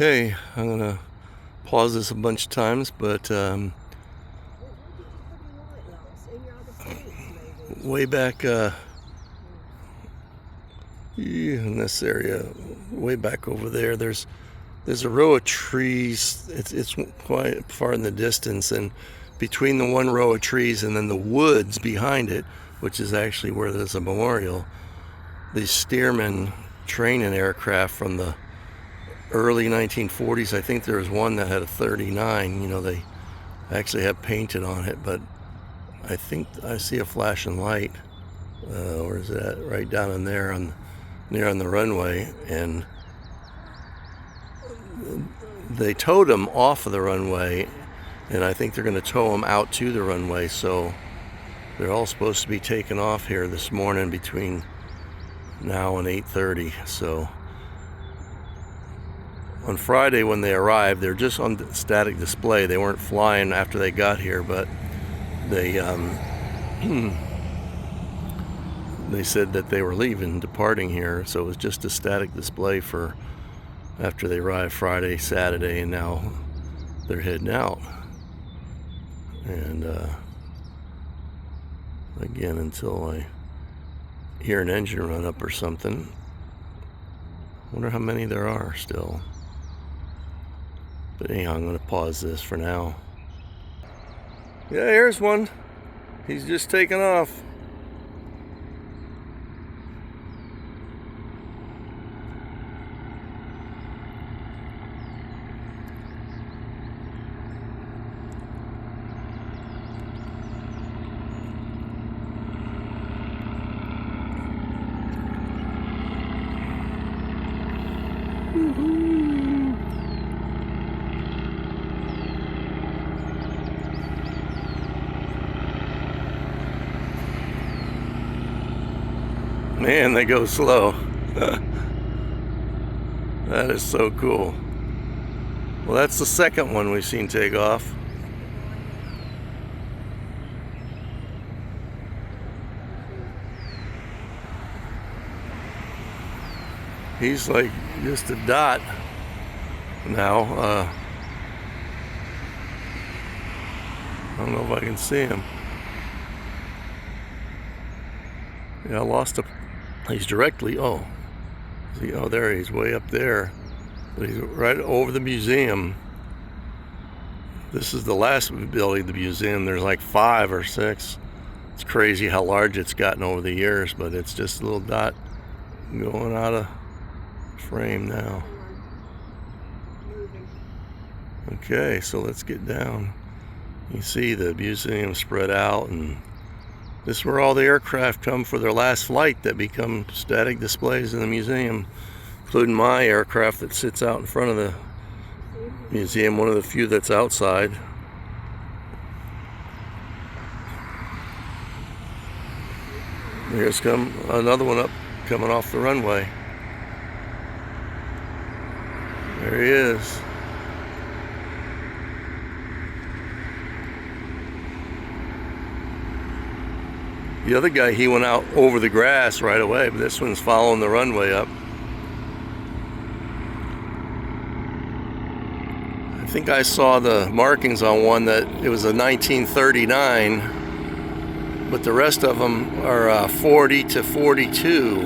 Okay, I'm gonna pause this a bunch of times, but way back in this area, way back over there, there's a row of trees. It's quite far in the distance, and between the one row of trees and then the woods behind it, which is actually where there's a memorial, these Stearman training aircraft from the early 1940s. I think there was one that had a 39. You know, they actually have painted on it, but I think I see a flashing light. Where is that? Right down in there, near on the runway, and they towed them off of the runway, and I think they're going to tow them out to the runway. So they're all supposed to be taken off here this morning between now and 8:30. So on Friday when they arrived, they're just on static display. They weren't flying after they got here, but they they said that they were leaving, departing here. So it was just a static display for after they arrived Friday, Saturday, and now they're heading out. And again, until I hear an engine run up or something. Wonder how many there are still. But anyhow, I'm going to pause this for now. Yeah, here's one. He's just taking off. Man, they go slow. That is so cool. Well, that's the second one we've seen take off. He's like just a dot now. I don't know if I can see him. Yeah, I lost him. He's directly, see, there he's way up there. But he's right over the museum. This is the last building of the museum. There's like 5 or 6. It's crazy how large it's gotten over the years, but it's just a little dot going out of frame now. Okay, so let's get down. You see the museum spread out, and this is where all the aircraft come for their last flight that become static displays in the museum, including my aircraft that sits out in front of the museum, one of the few that's outside. Here's another one up, coming off the runway. There he is. The other guy, he went out over the grass right away, but this one's following the runway up. I think I saw the markings on one that it was a 1939, but the rest of them are 40 to 42.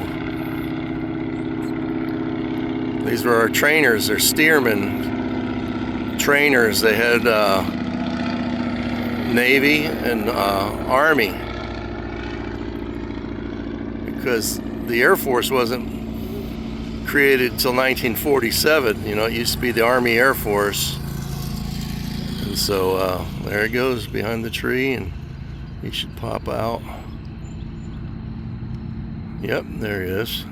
These were our trainers. They're Stearman trainers. They had Navy and Army, because the Air Force wasn't created until 1947. You know, it used to be the Army Air Force. And so there it goes behind the tree, and he should pop out. Yep, there he is.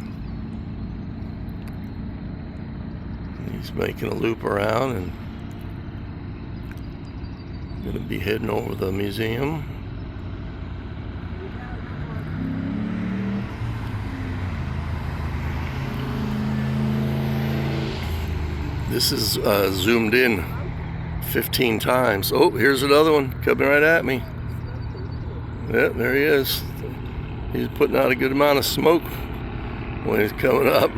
He's making a loop around and going to be heading over the museum. This is zoomed in 15 times. Oh, here's another one coming right at me. Yep, there he is. He's putting out a good amount of smoke when he's coming up.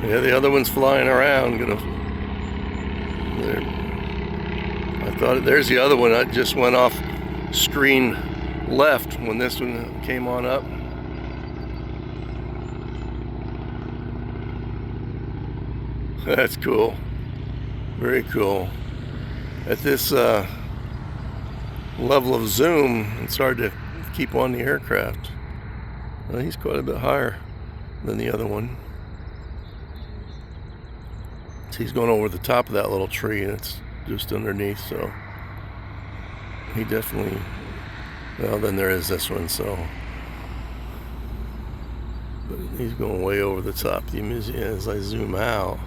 Yeah, the other one's flying around. I thought there's the other one. I just went off screen left when this one came on up. That's cool. Very cool. At this level of zoom, it's hard to keep on the aircraft. Well, he's quite a bit higher than the other one. So he's going over the top of that little tree, and it's just underneath, so he definitely, well, then there is this one, so, but he's going way over the top of the museum. As I zoom out,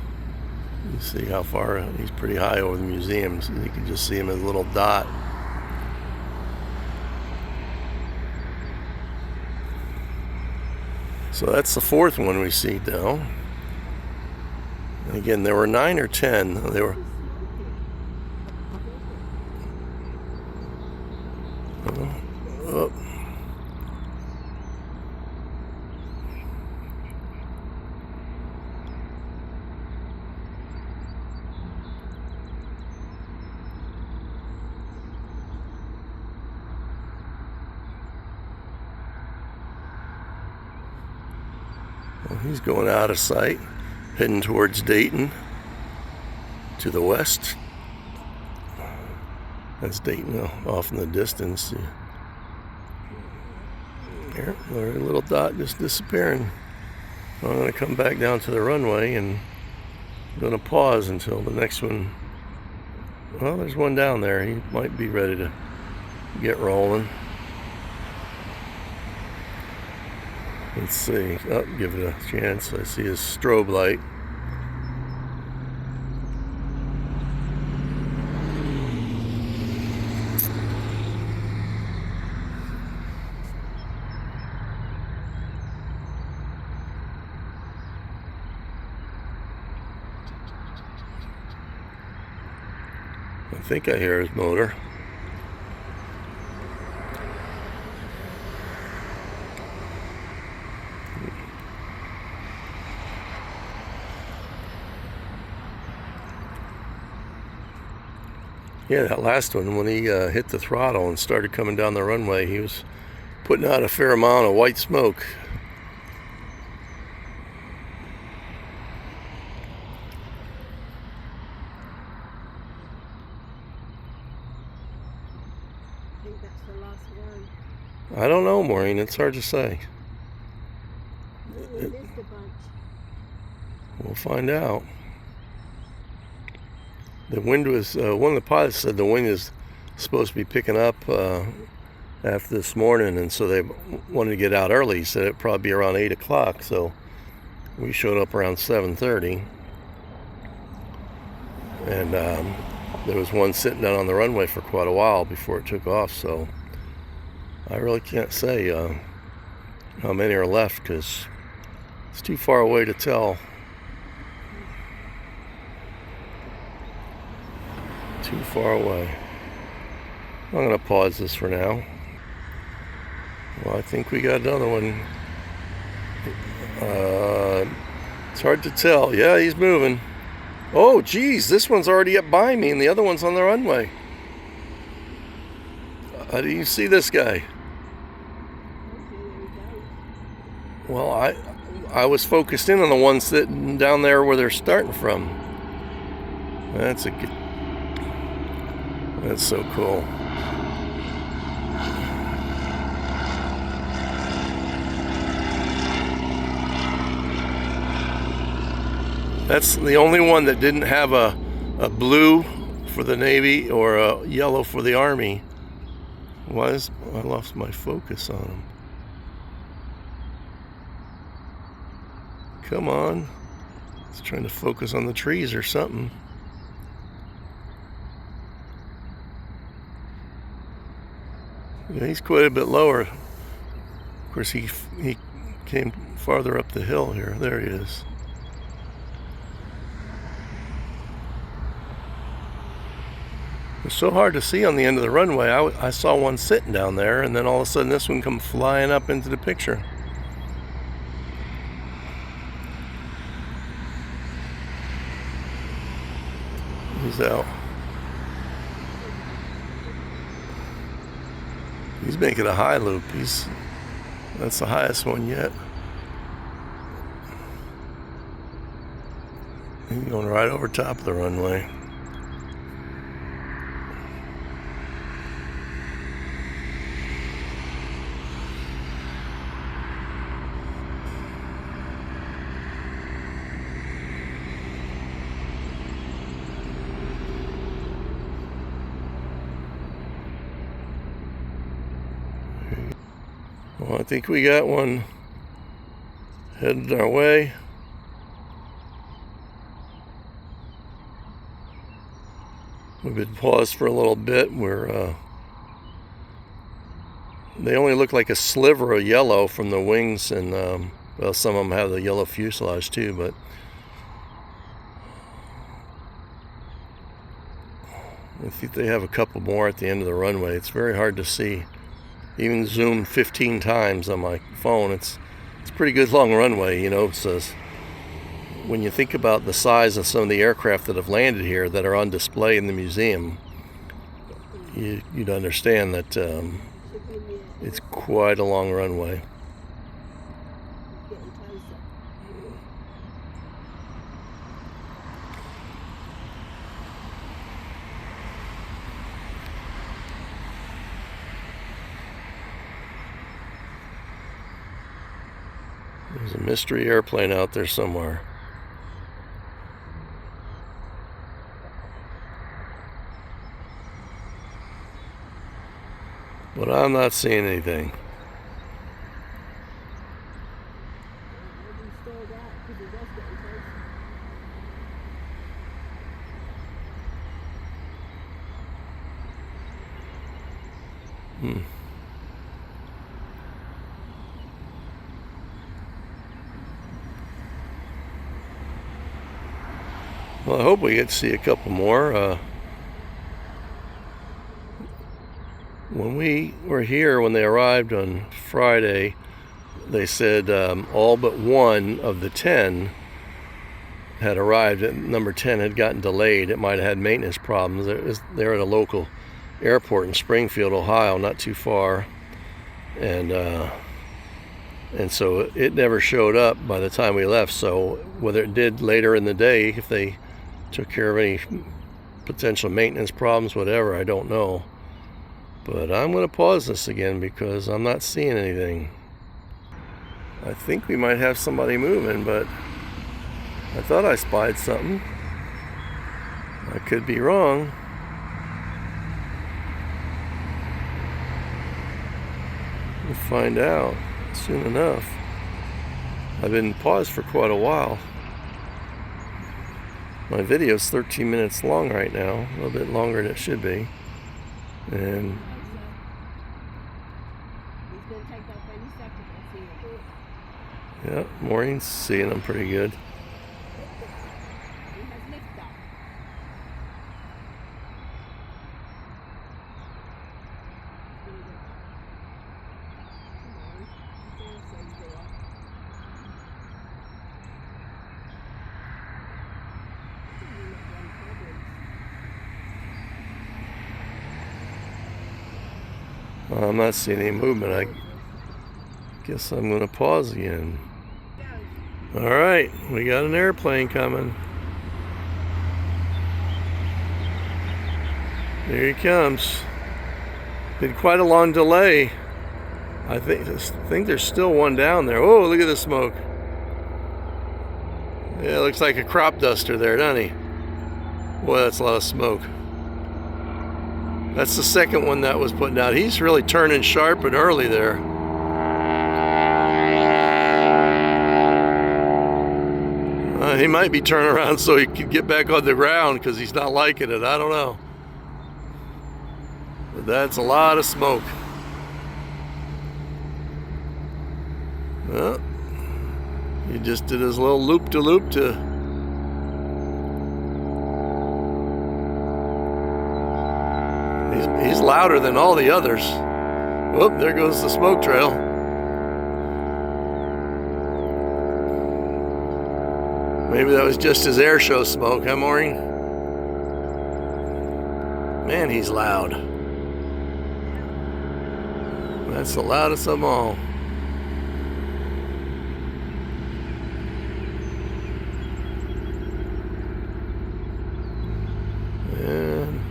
you see how far he's pretty high over the museum, so you can just see him as a little dot. So that's the fourth one we see now. And again, there were 9 or 10. They were. Oh. Well, he's going out of sight, heading towards Dayton to the west. That's Dayton off in the distance. Here, a little dot just disappearing. I'm going to come back down to the runway, and I'm going to pause until the next one. Well, there's one down there. He might be ready to get rolling. Let's see. Oh, give it a chance. I see his strobe light. I think I hear his motor. Yeah, that last one, when he hit the throttle and started coming down the runway, he was putting out a fair amount of white smoke. I think that's the last one. I don't know, Maureen. It's hard to say. Maybe it is the bunch. We'll find out. The wind was, one of the pilots said the wind is supposed to be picking up after this morning, and so they wanted to get out early. He said it'd probably be around 8 o'clock, so we showed up around 7:30. And there was one sitting down on the runway for quite a while before it took off, so I really can't say how many are left, because it's too far away to tell. Too far away. I'm going to pause this for now. Well, I think we got another one. It's hard to tell. Yeah, he's moving. Oh, geez, this one's already up by me, and the other one's on the runway. How do you see this guy? Well, I was focused in on the one sitting down there where they're starting from. That's a good. That's so cool. That's the only one that didn't have a blue for the Navy or a yellow for the Army. Why is I lost my focus on him? Come on. It's trying to focus on the trees or something. Yeah, he's quite a bit lower. Of course, he came farther up the hill here. There he is. It's so hard to see on the end of the runway. I saw one sitting down there, and then all of a sudden this one come flying up into the picture. He's out. He's making a high loop. That's the highest one yet. He's going right over top of the runway. Well, I think we got one headed our way. We've been paused for a little bit. They only look like a sliver of yellow from the wings, and well, some of them have the yellow fuselage too, but I think they have a couple more at the end of the runway. It's very hard to see. Even zoomed 15 times on my phone. It's a pretty good long runway, you know. So when you think about the size of some of the aircraft that have landed here that are on display in the museum, you'd understand that it's quite a long runway. There's a mystery airplane out there somewhere. But I'm not seeing anything. Well, I hope we get to see a couple more. When we were here, when they arrived on Friday, they said all but one of the 10 had arrived. Number 10 had gotten delayed. It might have had maintenance problems. They're at a local airport in Springfield, Ohio, not too far, and so it never showed up by the time we left. So whether it did later in the day, if they took care of any potential maintenance problems, whatever, I don't know. But I'm going to pause this again because I'm not seeing anything. I think we might have somebody moving, but I thought I spied something. I could be wrong. We'll find out soon enough. I've been paused for quite a while. My video is 13 minutes long right now, a little bit longer than it should be. And yeah, Maureen's seeing them pretty good. I'm not seeing any movement. I guess I'm going to pause again. All right, we got an airplane coming. There he comes. Been quite a long delay. I think there's still one down there. Oh, look at the smoke. Yeah, it looks like a crop duster there, doesn't he? Boy, that's a lot of smoke. That's the second one that was putting out. He's really turning sharp and early there. He might be turning around so he can get back on the ground because he's not liking it. I don't know. But that's a lot of smoke. Well, he just did his little loop-de-loop to He's louder than all the others. Whoop, there goes the smoke trail. Maybe that was just his air show smoke, huh, Maureen? Man, he's loud. That's the loudest of them all. And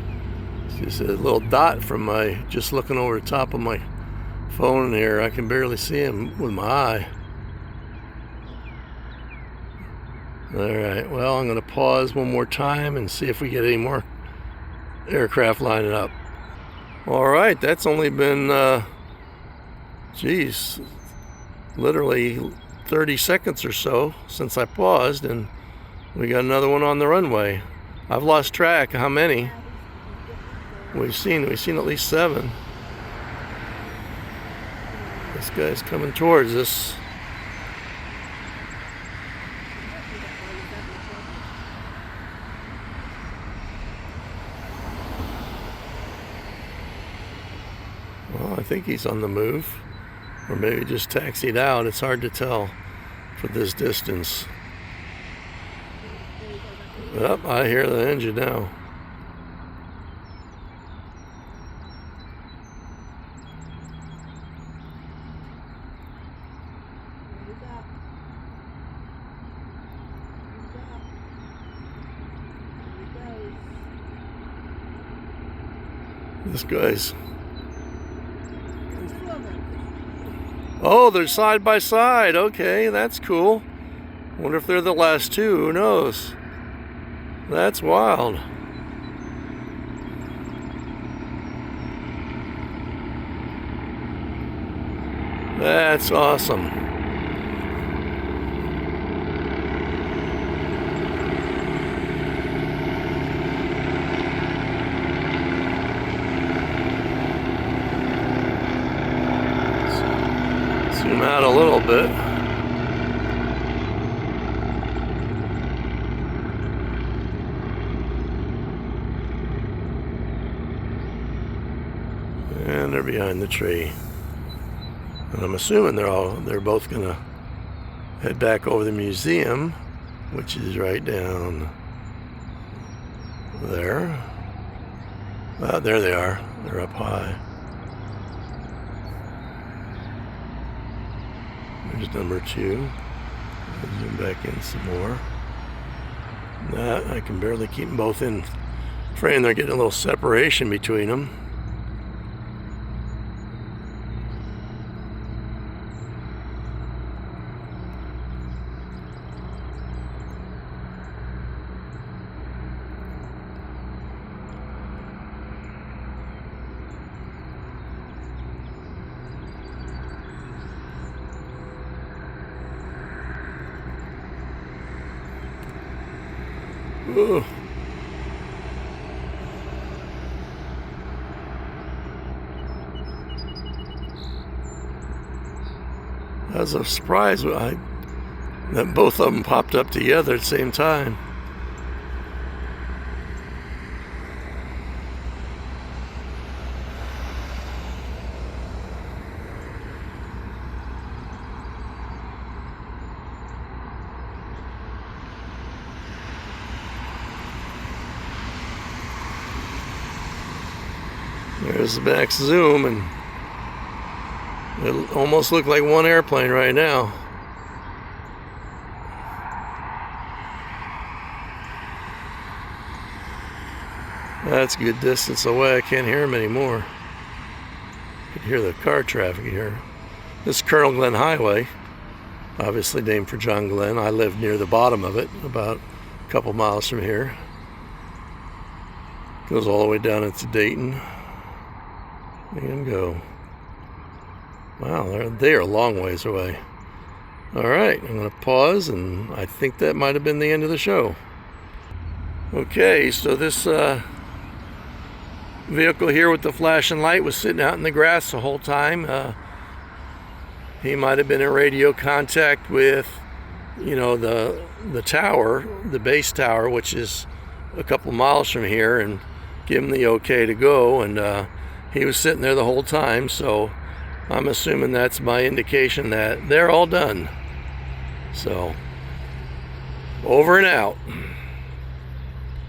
it's just a little dot from my, just looking over the top of my phone here. I can barely see him with my eye. Alright, well, I'm going to pause one more time and see if we get any more aircraft lining up. Alright, that's only been, geez, literally 30 seconds or so since I paused, and we got another one on the runway. I've lost track of how many we've seen. We've seen at least 7. This guy's coming towards us. Well, I think he's on the move, or maybe just taxied out. It's hard to tell for this distance. Yep, I hear the engine now. This guy's... Oh, they're side by side. Okay, that's cool. Wonder if they're the last two. Who knows? That's wild. That's awesome. Zoom out a little bit. And they're behind the tree. And I'm assuming they're both gonna head back over the museum, which is right down there. There they are. They're up high. There's number 2. I'll zoom back in some more. That I can barely keep them both in frame. They're getting a little separation between them. Ooh. That was a surprise that both of them popped up together at the same time. There's the back zoom, and it almost looked like one airplane right now. That's a good distance away. I can't hear them anymore. I can hear the car traffic here. This is Colonel Glenn Highway, obviously named for John Glenn. I live near the bottom of it, about a couple miles from here. Goes all the way down into Dayton. And go. Wow, they are a long ways away. Alright, I'm going to pause, and I think that might have been the end of the show. Okay, so this vehicle here with the flashing light was sitting out in the grass the whole time. He might have been in radio contact with, you know, the tower, the base tower, which is a couple miles from here, and give him the okay to go, and he was sitting there the whole time, so I'm assuming that's my indication that they're all done. So, over and out.